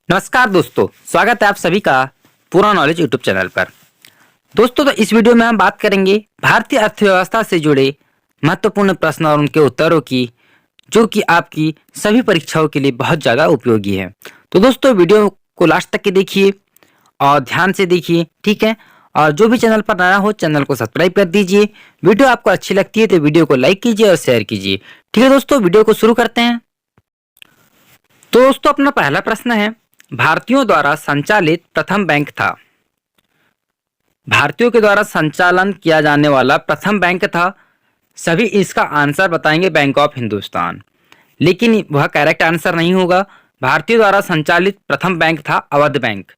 नमस्कार दोस्तों, स्वागत है आप सभी का पूरा नॉलेज यूट्यूब चैनल पर। दोस्तों, तो इस वीडियो में हम बात करेंगे भारतीय अर्थव्यवस्था से जुड़े महत्वपूर्ण प्रश्न और उनके उत्तरों की, जो कि आपकी सभी परीक्षाओं के लिए बहुत ज़्यादा उपयोगी है। तो दोस्तों, वीडियो को लास्ट तक के देखिए और ध्यान से देखिए, ठीक है। और जो भी चैनल पर नया हो, चैनल को सब्सक्राइब कर दीजिए। वीडियो आपको अच्छी लगती है तो वीडियो को लाइक कीजिए और शेयर कीजिए। ठीक है दोस्तों, वीडियो को शुरू करते हैं। तो दोस्तों, अपना पहला प्रश्न है, भारतीयों द्वारा संचालित प्रथम बैंक था। भारतीयों के द्वारा संचालन किया जाने वाला प्रथम बैंक था। सभी इसका आंसर बताएंगे बैंक ऑफ हिंदुस्तान, लेकिन वह करेक्ट आंसर नहीं होगा। भारतीयों द्वारा संचालित प्रथम बैंक था Awadh bank.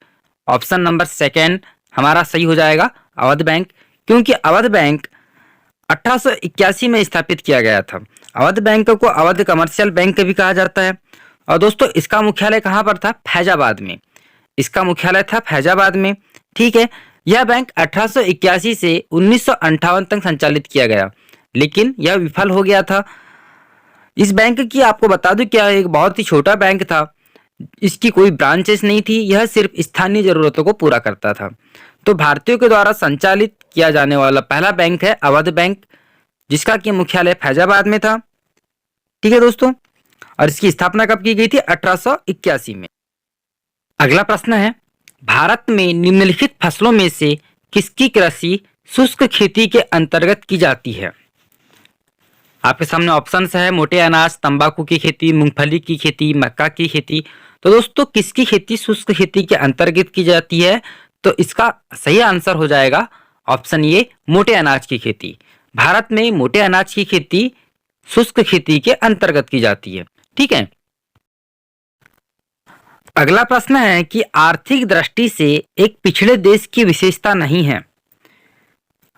Option number second हमारा सही हो जाएगा, अवध बैंक, क्योंकि अवध बैंक 1881 में स्थापित किया गया था। अवध बैंक को अवध कमर्शियल बैंक भी कहा जाता है। और दोस्तों, इसका मुख्यालय कहाँ पर था? फैजाबाद में। इसका मुख्यालय था फैजाबाद में, ठीक है। यह बैंक 1881 से 1958 तक संचालित किया गया, लेकिन यह विफल हो गया था। इस बैंक की आपको बता दूं, क्या एक बहुत ही छोटा बैंक था। इसकी कोई ब्रांचेस नहीं थी, यह सिर्फ स्थानीय जरूरतों को पूरा करता था। तो भारतीयों के द्वारा संचालित किया जाने वाला पहला बैंक है अवध बैंक, जिसका कि मुख्यालय फैजाबाद में था, ठीक है दोस्तों। और इसकी स्थापना कब की गई थी? 1881 में। अगला प्रश्न है, भारत में निम्नलिखित फसलों में से किसकी कृषि शुष्क खेती के अंतर्गत की जाती है? आपके सामने ऑप्शंस है, मोटे अनाज, तंबाकू की खेती, मूंगफली की खेती, मक्का की खेती। तो दोस्तों, किसकी खेती शुष्क खेती के अंतर्गत की जाती है? तो इसका सही आंसर हो जाएगा ऑप्शन ए, मोटे अनाज की खेती। भारत में मोटे अनाज की खेती शुष्क खेती के अंतर्गत की जाती है, ठीक है। अगला प्रश्न है कि आर्थिक दृष्टि से एक पिछड़े देश की विशेषता नहीं है।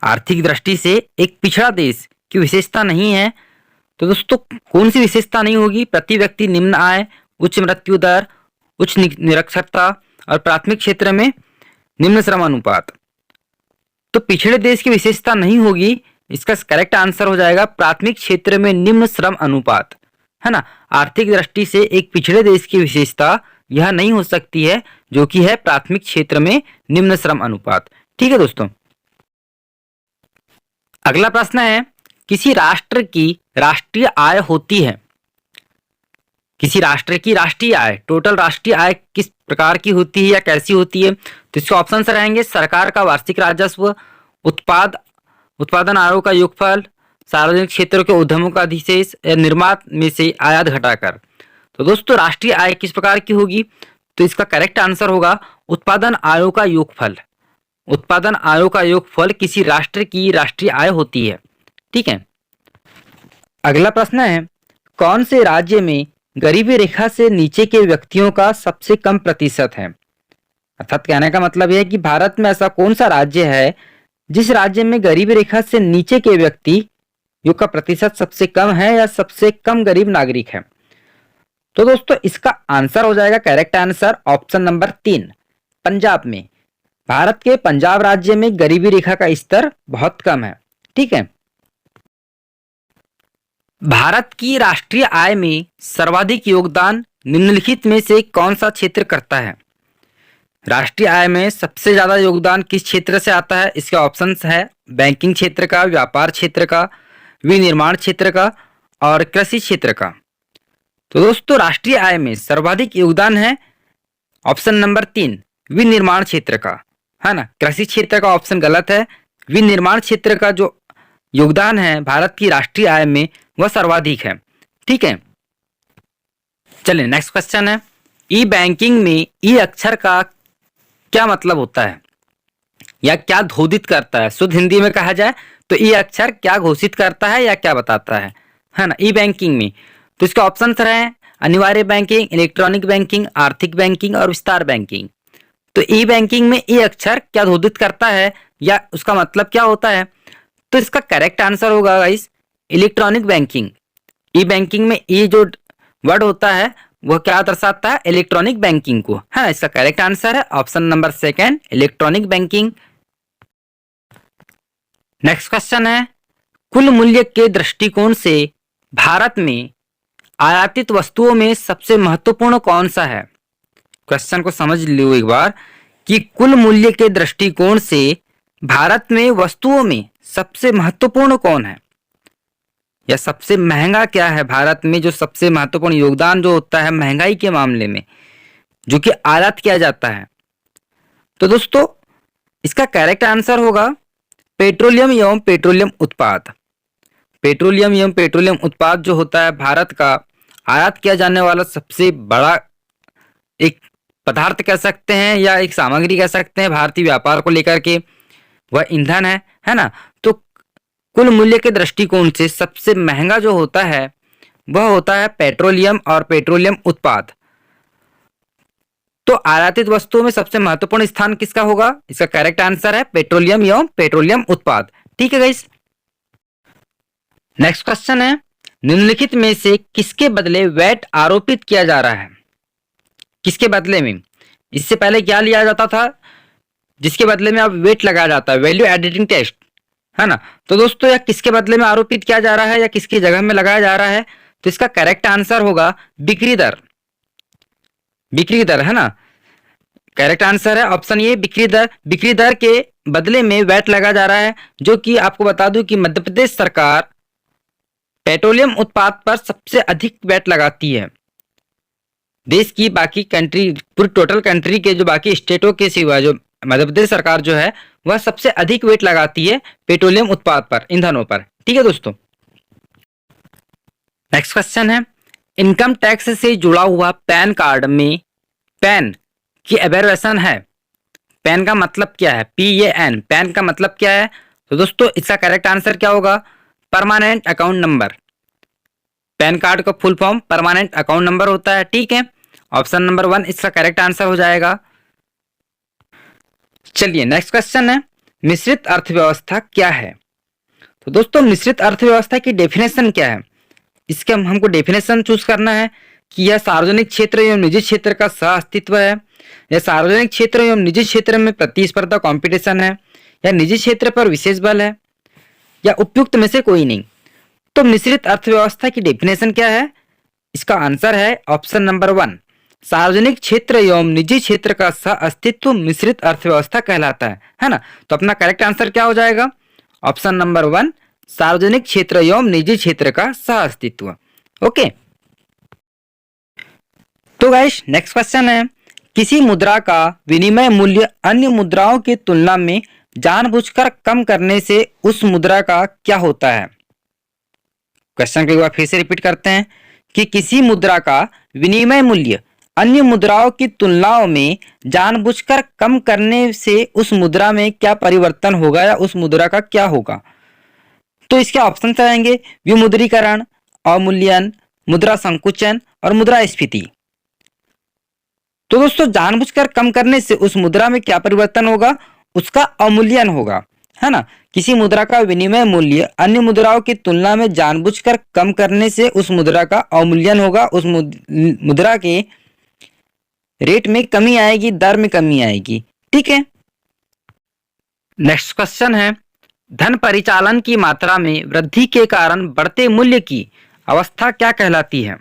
आर्थिक दृष्टि से एक पिछड़ा देश की विशेषता नहीं है, तो दोस्तों कौन सी विशेषता नहीं होगी? प्रति व्यक्ति निम्न आय, उच्च मृत्यु दर, उच्च निरक्षरता और प्राथमिक क्षेत्र में निम्न श्रम अनुपात। तो पिछड़े देश की विशेषता नहीं होगी, इसका करेक्ट आंसर हो जाएगा प्राथमिक क्षेत्र में निम्न श्रम अनुपात, है ना। आर्थिक दृष्टि से एक पिछड़े देश की विशेषता यह नहीं हो सकती है, जो कि है प्राथमिक क्षेत्र में निम्न श्रम अनुपात, ठीक है दोस्तों। अगला प्रश्न है, किसी राष्ट्र की राष्ट्रीय आय होती है। किसी राष्ट्र की राष्ट्रीय आय, टोटल राष्ट्रीय आय किस प्रकार की होती है या कैसी होती है? तो इसके ऑप्शन रहेंगे, सरकार का वार्षिक राजस्व, उत्पादन आयों का योगफल, सार्वजनिक क्षेत्र के उद्यमों का अधिशेष या निर्यात में से आयात घटाकर। तो दोस्तों, राष्ट्रीय आय किस प्रकार की होगी? तो इसका करेक्ट आंसर होगा उत्पादन आयों का योगफल। उत्पादन आयों का योगफल किसी राष्ट्र की राष्ट्रीय आय होती है, ठीक है। अगला प्रश्न है, कौन से राज्य में गरीबी रेखा से नीचे के व्यक्तियों का सबसे कम प्रतिशत है? अर्थात कहने का मतलब यह है कि भारत में ऐसा कौन सा राज्य है जिस राज्य में गरीबी रेखा से नीचे के व्यक्तियों का प्रतिशत सबसे कम है या सबसे कम गरीब नागरिक है? तो दोस्तों, इसका आंसर हो जाएगा correct answer option number 3, Punjab में। भारत के पंजाब राज्य में गरीबी रेखा का स्तर बहुत कम है, ठीक है। भारत की राष्ट्रीय आय में सर्वाधिक योगदान निम्नलिखित में से कौन सा क्षेत्र करता है? राष्ट्रीय आय में सबसे ज्यादा योगदान किस क्षेत्र से आता है? इसके ऑप्शंस है, बैंकिंग क्षेत्र का, व्यापार क्षेत्र का, विनिर्माण क्षेत्र का और कृषि क्षेत्र का। तो दोस्तों, राष्ट्रीय आय में सर्वाधिक योगदान है ऑप्शन नंबर 3, विनिर्माण क्षेत्र का, है ना। कृषि क्षेत्र का ऑप्शन गलत है। विनिर्माण क्षेत्र का जो योगदान है भारत की राष्ट्रीय आय में वह सर्वाधिक है, ठीक है। चलिए नेक्स्ट क्वेश्चन है, ई बैंकिंग में ई अक्षर का क्या मतलब होता है या क्या घोषित करता है? शुद्ध हिंदी में कहा जाए तो ई अक्षर क्या घोषित करता है या क्या बताता है ना, ई बैंकिंग में। तो इसके ऑप्शन रहे, अनिवार्य बैंकिंग, इलेक्ट्रॉनिक बैंकिंग, आर्थिक बैंकिंग और विस्तार बैंकिंग। तो ई बैंकिंग में ई अक्षर क्या घोषित करता है या उसका मतलब क्या होता है? तो इसका करेक्ट आंसर होगा गाइस, इलेक्ट्रॉनिक बैंकिंग। ई बैंकिंग में ई जो वर्ड होता है वह क्या दर्शाता है? इलेक्ट्रॉनिक बैंकिंग को, है। इसका करेक्ट आंसर है option number second, electronic banking. Next question है, कुल मूल्य के दृष्टिकोण से भारत में आयातित वस्तुओं में सबसे महत्वपूर्ण कौन सा है? क्वेश्चन को समझ लो एक बार कि कुल मूल्य के दृष्टिकोण से भारत में वस्तुओं में सबसे महत्वपूर्ण कौन है या सबसे महंगा क्या है। भारत में जो सबसे महत्वपूर्ण योगदान जो होता है महंगाई के मामले में, जो कि आयात किया जाता है, तो दोस्तों इसका करेक्ट आंसर होगा पेट्रोलियम एवं पेट्रोलियम उत्पाद। पेट्रोलियम एवं पेट्रोलियम उत्पाद जो होता है भारत का आयात किया जाने वाला सबसे बड़ा एक पदार्थ कह सकते हैं या एक सामग्री कह सकते हैं भारतीय व्यापार को लेकर के, वह ईंधन है ना। तो कुल मूल्य के दृष्टिकोण से सबसे महंगा जो होता है वह होता है पेट्रोलियम और पेट्रोलियम उत्पाद। तो आयातित वस्तुओं में सबसे महत्वपूर्ण स्थान किसका होगा, इसका करेक्ट आंसर है पेट्रोलियम एवं पेट्रोलियम उत्पाद। ठीक है गाइस। नेक्स्ट क्वेश्चन है निम्नलिखित में से किसके बदले वैट आरोपित किया जा रहा है। किसके बदले में, इससे पहले क्या लिया जाता था जिसके बदले में अब वेट लगाया जाता है, वैल्यू एडिटिंग टेस्ट, है ना। तो दोस्तों यह किसके बदले में आरोपित किया जा रहा है या किसकी जगह में लगाया जा रहा है, तो इसका करेक्ट आंसर होगा बिक्री दर। बिक्री दर है ना, करेक्ट आंसर है ऑप्शन ए बिक्री दर। बिक्री दर के बदले में वैट लगाया जा रहा है, जो कि आपको बता दूं कि मध्य प्रदेश सरकार पेट्रोलियम उत्पाद पर सबसे अधिक वैट लगाती है। देश की बाकी कंट्री, पूरी टोटल कंट्री के जो बाकी स्टेटों के सिवा जो मध्य प्रदेश सरकार जो है वह सबसे अधिक वेट लगाती है पेट्रोलियम उत्पाद पर, ईंधनों पर। ठीक है दोस्तों। नेक्स्ट क्वेश्चन है इनकम टैक्स से जुड़ा हुआ पैन कार्ड में पैन की एब्रिविएशन है। पैन का मतलब क्या है, PAN, पैन का मतलब क्या है, तो दोस्तों इसका करेक्ट आंसर क्या होगा, permanent account number. PAN card का full form permanent account number होता है। ठीक है, ऑप्शन नंबर 1 इसका करेक्ट आंसर हो जाएगा। चलिए नेक्स्ट क्वेश्चन है मिश्रित अर्थव्यवस्था क्या है। तो दोस्तों मिश्रित अर्थव्यवस्था की डेफिनेशन क्या है, इसके हमको डेफिनेशन चूज करना है कि यह सार्वजनिक क्षेत्र एवं निजी क्षेत्र का सह अस्तित्व है, यह सार्वजनिक क्षेत्र एवं निजी क्षेत्र में प्रतिस्पर्धा कंपटीशन है, या निजी क्षेत्र पर विशेष बल है, या उपयुक्त में से कोई नहीं। तो मिश्रित अर्थव्यवस्था की डेफिनेशन क्या है, इसका आंसर है ऑप्शन नंबर 1 सार्वजनिक क्षेत्र एवं निजी क्षेत्र का सह अस्तित्व मिश्रित अर्थव्यवस्था कहलाता है ना। तो अपना करेक्ट आंसर क्या हो जाएगा, ऑप्शन नंबर 1 सार्वजनिक क्षेत्र एवं निजी क्षेत्र का सह अस्तित्व। ओके। तो गाइस नेक्स्ट क्वेश्चन है किसी मुद्रा का विनिमय मूल्य अन्य मुद्राओं की तुलना में जानबूझकर कम करने से उस मुद्रा का क्या होता है। क्वेश्चन को एक बार फिर से रिपीट करते हैं कि किसी मुद्रा का विनिमय मूल्य अन्य मुद्राओं की तुलनाओं में जानबूझकर कम करने से उस मुद्रा में क्या परिवर्तन होगा या उस मुद्रा का क्या होगा। तो इसके ऑप्शन आएंगे विमुद्रीकरण, अवमूल्यन, मुद्रा संकुचन और मुद्रास्फीति। तो दोस्तों जानबूझकर कम करने से उस मुद्रा में क्या परिवर्तन होगा, उसका अवमूल्यन होगा, है ना। किसी मुद्रा का विनिमय मूल्य अन्य मुद्राओं की तुलना में जानबूझकर कम करने से उस मुद्रा का अवमूल्यन होगा, उस मुद्रा के रेट में कमी आएगी, दर में कमी आएगी। ठीक है। नेक्स्ट क्वेश्चन है धन परिचालन की मात्रा में वृद्धि के कारण बढ़ते मूल्य की अवस्था क्या कहलाती है।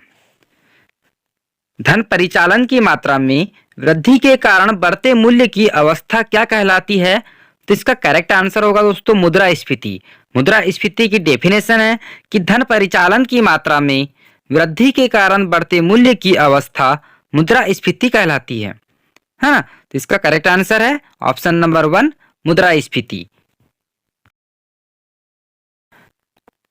धन परिचालन की मात्रा में वृद्धि के कारण बढ़ते मूल्य की अवस्था क्या कहलाती है, तो इसका करेक्ट आंसर होगा दोस्तों मुद्रास्फीति। मुद्रास्फीति की डेफिनेशन है कि धन परिचालन की मात्रा में वृद्धि के कारण बढ़ते मूल्य की अवस्था मुद्रास्फीति कहलाती है ना। तो इसका करेक्ट आंसर है ऑप्शन नंबर 1 मुद्रास्फीति।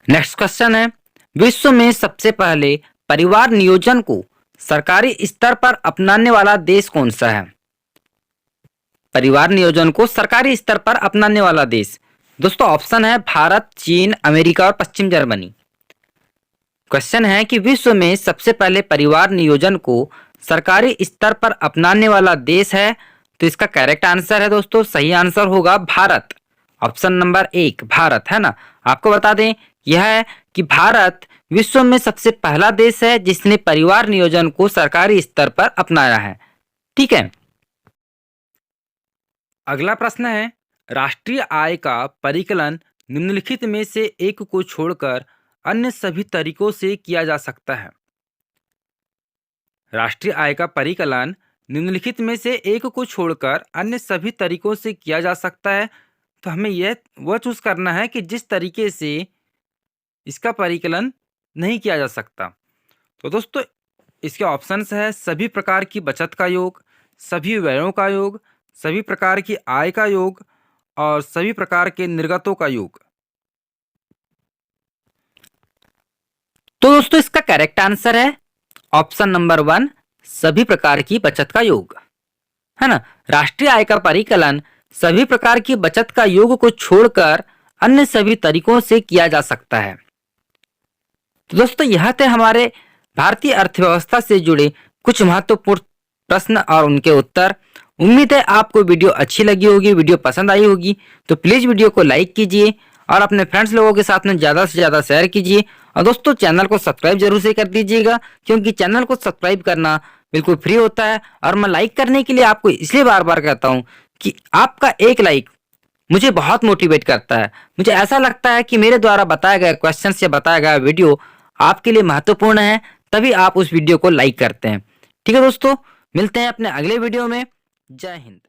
नेक्स्ट क्वेश्चन है विश्व में सबसे पहले परिवार नियोजन को सरकारी स्तर पर अपनाने वाला देश कौन सा है। परिवार नियोजन को सरकारी स्तर पर अपनाने वाला देश, दोस्तों ऑप्शन है भारत, चीन, अमेरिका और पश्चिम जर्मनी। क्वेश्चन है कि विश्व में सबसे पहले परिवार नियोजन को सरकारी स्तर पर अपनाने वाला देश है, तो इसका करेक्ट आंसर है दोस्तों, सही आंसर होगा भारत, ऑप्शन नंबर 1 भारत, है ना। आपको बता दें यह है कि भारत विश्व में सबसे पहला देश है जिसने परिवार नियोजन को सरकारी स्तर पर अपनाया है। ठीक है। अगला प्रश्न है राष्ट्रीय आय का परिकलन निम्नलिखित में से एक को छोड़कर अन्य सभी तरीकों से किया जा सकता है। राष्ट्रीय आय का परिकलन निम्नलिखित में से एक को छोड़कर अन्य सभी तरीकों से किया जा सकता है। तो हमें यह वह चूज करना है कि जिस तरीके से इसका परिकलन नहीं किया जा सकता। तो दोस्तों इसके ऑप्शंस है सभी प्रकार की बचत का योग, सभी व्ययों का योग, सभी प्रकार की आय का योग और सभी प्रकार के निर्गतों का योग। तो दोस्तों इसका करेक्ट आंसर है ऑप्शन नंबर 1, सभी प्रकार की बचत का योग, है ना। राष्ट्रीय आय का परिकलन सभी प्रकार की बचत का योग को छोड़कर अन्य सभी तरीकों से किया जा सकता है। तो दोस्तों यह थे हमारे भारतीय अर्थव्यवस्था से जुड़े कुछ महत्वपूर्ण प्रश्न और उनके उत्तर। उम्मीद है आपको वीडियो अच्छी लगी होगी, वीडियो पसंद आई होगी। तो प्लीज वीडियो को लाइक कीजिए और अपने फ्रेंड्स लोगों के साथ में ज़्यादा से ज़्यादा शेयर कीजिए। और दोस्तों चैनल को सब्सक्राइब जरूर से कर दीजिएगा, क्योंकि चैनल को सब्सक्राइब करना बिल्कुल फ्री होता है। और मैं लाइक करने के लिए आपको इसलिए बार बार कहता हूँ कि आपका एक लाइक मुझे बहुत मोटिवेट करता है। मुझे ऐसा लगता है कि मेरे द्वारा बताया गया क्वेश्चन या बताया गया वीडियो आपके लिए महत्वपूर्ण है, तभी आप उस वीडियो को लाइक करते हैं। ठीक है दोस्तों, मिलते हैं अपने अगले वीडियो में। जय हिंद।